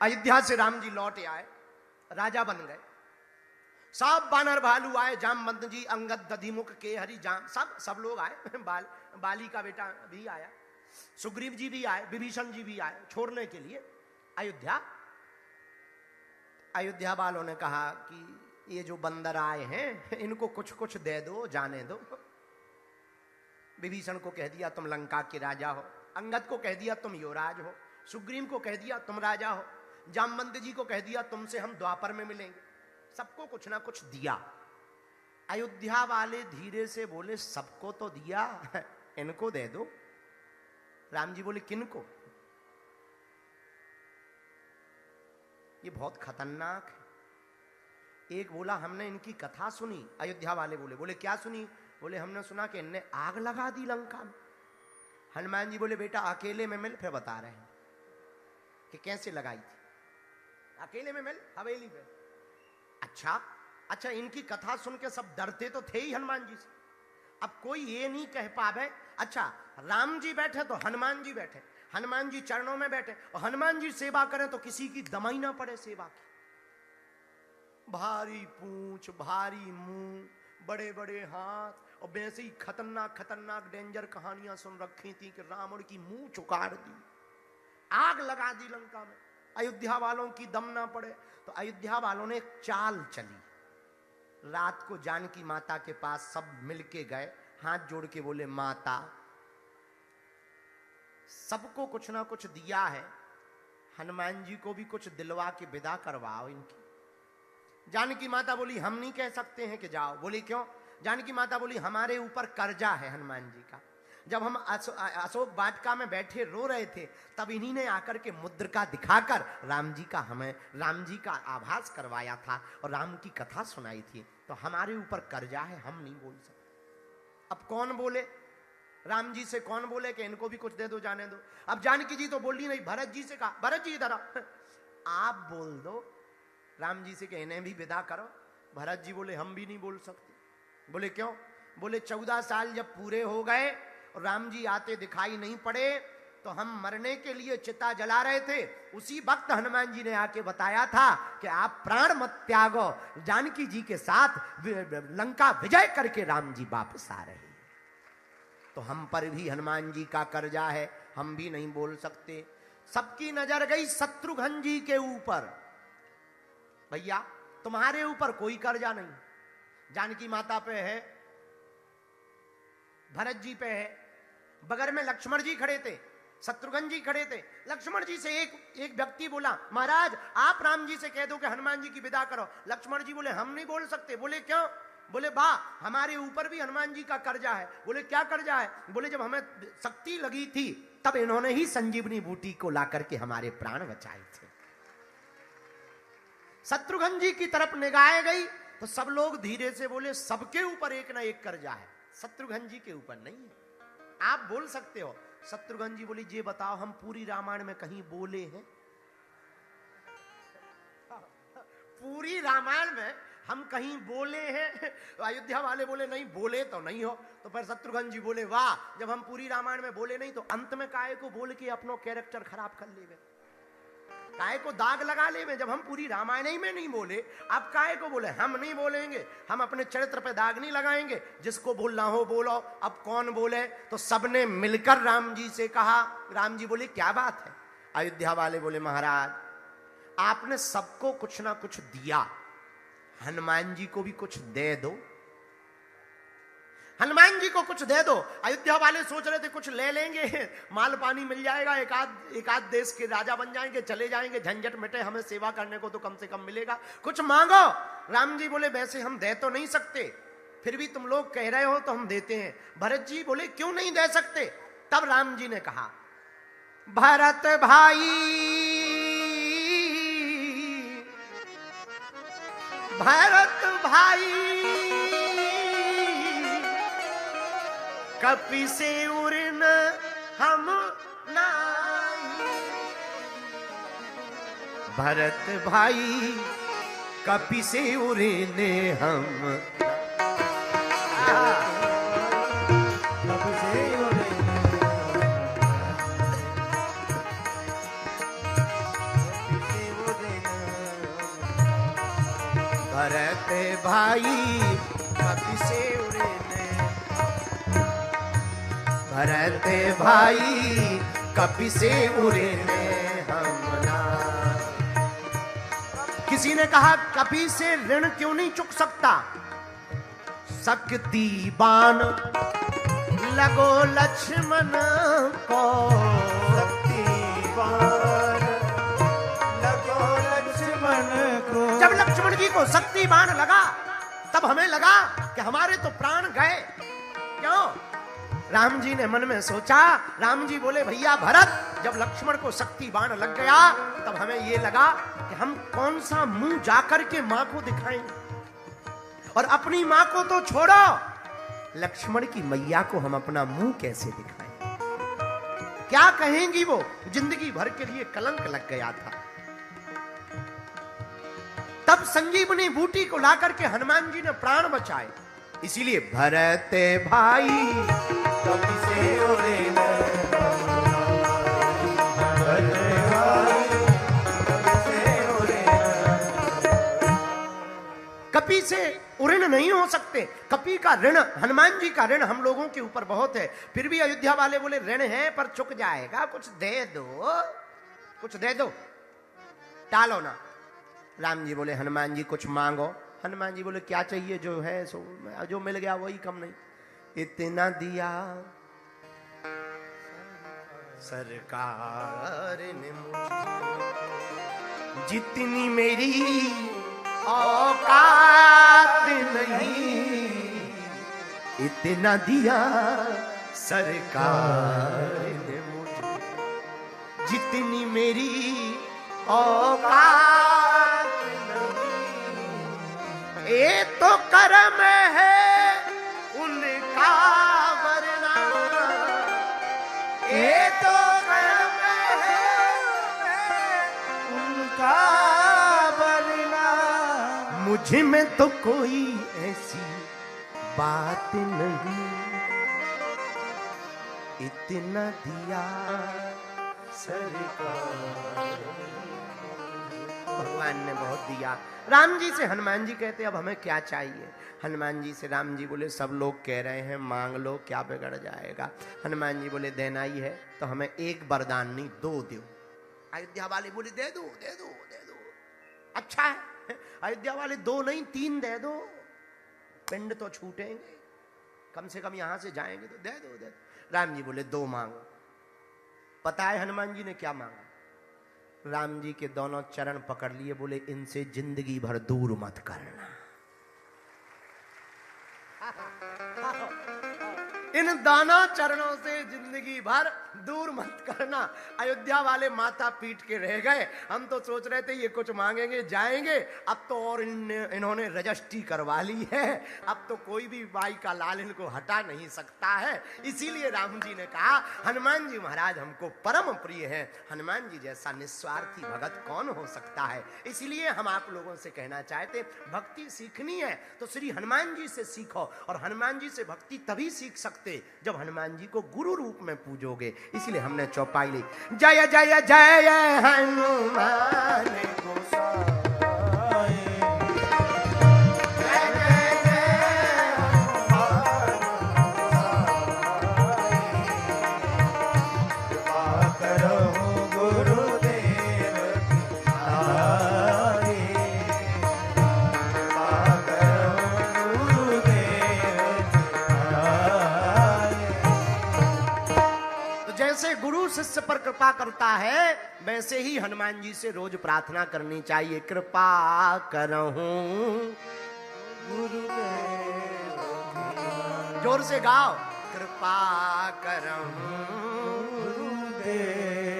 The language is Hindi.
अयोध्या से राम जी लौट आए, राजा बन गए। सब बानर भालू आए, जामवंत जी, अंगद, दधिमुख, केहरी, जाम, सब लोग आए। बाली का बेटा भी आया, सुग्रीव जी भी आए, विभीषण जी भी आए छोड़ने के लिए अयोध्या। अयोध्या वालों ने कहा कि ये जो बंदर आए हैं इनको कुछ कुछ दे दो, जाने दो। विभीषण को कह दिया तुम लंका के राजा हो, अंगद को कह दिया तुम युवराज हो, सुग्रीव को कह दिया तुम राजा हो, जामवंत जी को कह दिया तुमसे हम द्वापर में मिलेंगे। सबको कुछ ना कुछ दिया। अयोध्या वाले धीरे से बोले सबको तो दिया, इनको दे दो। राम जी बोले किनको? ये बहुत खतरनाक है। एक बोला हमने इनकी कथा सुनी। अयोध्या वाले बोले क्या सुनी? बोले हमने सुना कि इनने आग लगा दी लंका में। हनुमान जी बोले बेटा अकेले में मिल, फिर बता रहे हैं कि कैसे लगाई थी। अकेले में मिल, हवेली पे। अच्छा, इनकी कथा सुन के सब डरते तो थे ही हनुमान जी से। अब कोई ये नहीं कह पावे अच्छा राम जी बैठे तो हनुमान जी बैठे, हनुमान जी चरणों में बैठे और हनुमान जी सेवा करें तो किसी की दमाई ना पड़े सेवा की। भारी पूंछ, भारी मुंह, बड़े बड़े हाथ, और वैसे ही खतरनाक खतरनाक डेंजर कहानियां सुन रखी थी कि रावण की मुंह चुकार दी, आग लगा दी लंका में, अयोध्या वालों की दम ना पड़े। तो अयोध्या वालों ने एक चाल चली। रात को जानकी माता के पास सब मिलके गए, हाथ जोड़ के बोले माता सबको कुछ ना कुछ दिया है, हनुमान जी को भी कुछ दिलवा के विदा करवाओ इनकी। जानकी माता बोली हम नहीं कह सकते हैं कि जाओ। बोली क्यों? जानकी माता बोली हमारे ऊपर कर्जा है हनुमान जी का। जब हम अशोक वाटिका में बैठे रो रहे थे तब इन्हीं ने आकर के मुद्रिका दिखाकर राम जी का आभास करवाया था और राम की कथा सुनाई थी। तो हमारे ऊपर कर्जा है, हम नहीं बोल सकते। अब कौन बोले? राम जी से कौन बोले कि इनको भी कुछ दे दो, जाने दो। अब जानकी जी तो बोली नहीं, भरत जी से कहा भरत जी इधर आओ, आप बोल दो राम जी से कि इन्हें भी विदा करो। भरत जी बोले हम भी नहीं बोल सकते। बोले क्यों? बोले 14 साल जब पूरे हो गए और राम जी आते दिखाई नहीं पड़े तो हम मरने के लिए चिता जला रहे थे, उसी वक्त हनुमान जी ने आके बताया था कि आप प्राण मत त्यागो, जानकी जी के साथ लंका विजय करके राम जी वापस आ रहे हैं। तो हम पर भी हनुमान जी का कर्जा है, हम भी नहीं बोल सकते। सबकी नजर गई शत्रुघ्न जी के ऊपर। भैया तुम्हारे ऊपर कोई कर्जा नहीं, जानकी माता पे है, भरत जी पे है, बगल में लक्ष्मण जी खड़े थे, शत्रुघ्न जी खड़े थे। लक्ष्मण जी से एक व्यक्ति बोला महाराज आप राम जी से कह दो कि हनुमान जी की विदा करो। लक्ष्मण जी बोले हम नहीं बोल सकते। बोले क्यों? बोले बा हमारे ऊपर भी हनुमान जी का कर्जा है। बोले क्या कर्जा है? बोले जब हमें शक्ति लगी थी तब इन्होंने ही संजीवनी बूटी को ला करके हमारे प्राण बचाए थे। शत्रुघ्न जी की तरफ निगाहें गई तो सब लोग धीरे से बोले सबके ऊपर एक ना एक कर्जा है, शत्रुघ्न जी के ऊपर नहीं है। आप बोल सकते हो। शत्रुघ्न जी बोली ये बताओ हम पूरी रामायण में कहीं बोले हैं? पूरी रामायण में हम कहीं बोले हैं? अयोध्या वाले बोले नहीं, बोले तो नहीं हो। तो फिर शत्रुघ्न जी बोले वाह, जब हम पूरी रामायण में बोले नहीं तो अंत में काहे को बोल के अपनो कैरेक्टर खराब कर ले, काहे को दाग लगा ले। जब हम पूरी रामायण ही में नहीं बोले, आप काहे को बोले? हम नहीं बोलेंगे, हम अपने चरित्र पे दाग नहीं लगाएंगे, जिसको बोलना हो बोलो। अब कौन बोले? तो सबने मिलकर राम जी से कहा। राम जी बोले क्या बात है? अयोध्या वाले बोले महाराज आपने सबको कुछ ना कुछ दिया, हनुमान जी को भी कुछ दे दो, हनुमान जी को कुछ दे दो। अयोध्या वाले सोच रहे थे कुछ ले लेंगे, माल पानी मिल जाएगा, एक आध देश के राजा बन जाएंगे, चले जाएंगे, झंझट मिटे, हमें सेवा करने को तो कम से कम मिलेगा, कुछ मांगो। राम जी बोले वैसे हम दे तो नहीं सकते, फिर भी तुम लोग कह रहे हो तो हम देते हैं। भरत जी बोले क्यों नहीं दे सकते? तब राम जी ने कहा भरत भाई, भरत भाई कपि से उड़न हम नाई, भरत भाई कपि से उड़ने हम कपि से उड़ने भरत भाई कपि से उड़ने, भरत भाई कपि से उड़ने हम ना। किसी ने कहा कपि से ऋण क्यों नहीं चुक सकता? शक्ति बाण लगो लक्ष्मण को, शक्ति बाण लगो लक्ष्मण को। जब लक्ष्मण जी को शक्ति बाण लगा तब हमें लगा कि हमारे तो प्राण गए। क्यों? राम जी ने मन में सोचा, राम जी बोले भैया भरत, जब लक्ष्मण को शक्ति बाण लग गया तब हमें ये लगा कि हम कौन सा मुंह जाकर के मां को दिखाएंगे, और अपनी मां को तो छोड़ो, लक्ष्मण की मैया को हम अपना मुंह कैसे दिखाएं? क्या कहेंगी वो? जिंदगी भर के लिए कलंक लग गया था। तब संजीवनी बूटी को लाकर के हनुमान जी ने प्राण बचाए। इसीलिए भरत भाई कपि से उड़ने, भरत भाई कपि से उड़ने। कपि से ऋण नहीं हो सकते। कपि का ऋण, हनुमान जी का ऋण हम लोगों के ऊपर बहुत है। फिर भी अयोध्या वाले बोले ऋण है पर चुक जाएगा, कुछ दे दो, कुछ दे दो, टालो ना। राम जी बोले हनुमान जी कुछ मांगो। हनुमान जी बोले क्या चाहिए? जो है सो जो मिल गया वही कम नहीं। इतना दिया सरकार ने मुझे, जितनी मेरी औकात नहीं, इतना दिया सरकार ने मुझे, जितनी मेरी औकात नहीं। ये तो कर्म है उनका वरना, ये तो कर्म है उनका वरना। मुझ में तो कोई ऐसी बात नहीं, इतना दिया सरकार। भगवान ने बहुत दिया। राम जी से हनुमान जी कहते अब हमें क्या चाहिए? हनुमान जी से राम जी बोले सब लोग कह रहे हैं मांग लो, क्या बिगड़ जाएगा। हनुमान जी बोले देना ही है तो हमें एक वरदान नहीं दो दो। अयोध्या वाले बोले दे दो दे दो दे दो। अच्छा है, अयोध्या वाले दो नहीं तीन दे दो, पिंड तो छूटेंगे, कम से कम यहां से जाएंगे तो दे दो दे दो। राम जी बोले दो मांगो। पता है हनुमान जी ने क्या मांगा? राम जी के दोनों चरण पकड़ लिए, बोले इनसे जिंदगी भर दूर मत करना, इन दोनों चरणों से जिंदगी भर दूर मत करना। अयोध्या वाले माथा पीट के रह गए। हम तो सोच रहे थे ये कुछ मांगेंगे जाएंगे, अब तो और इन्होंने रजिस्ट्री करवा ली है, अब तो कोई भी बाई का लाल इनको हटा नहीं सकता है। इसीलिए राम जी ने कहा हनुमान जी महाराज हमको परम प्रिय है, हनुमान जी जैसा निस्वार्थी भगत कौन हो सकता है। इसीलिए हम आप लोगों से कहना चाहते भक्ति सीखनी है तो श्री हनुमान जी से सीखो, और हनुमान जी से भक्ति तभी सीख सकते जब हनुमान जी को गुरु रूप में पूजोगे। इसलिए हमने चौपाई ली, जय जय जय हनुमान गोसाई, जय जय जय हनुमान गोसाई, कृपा करो गुरुदेव की नाई, कृपा करो गुरुदेव की नाई। तो जैसे गुरु शिष्य पर कृपा करता है वैसे ही हनुमान जी से रोज प्रार्थना करनी चाहिए, कृपा करहूं गुरुदेव जोर से गाओ, कृपा करहूं गुरुदेव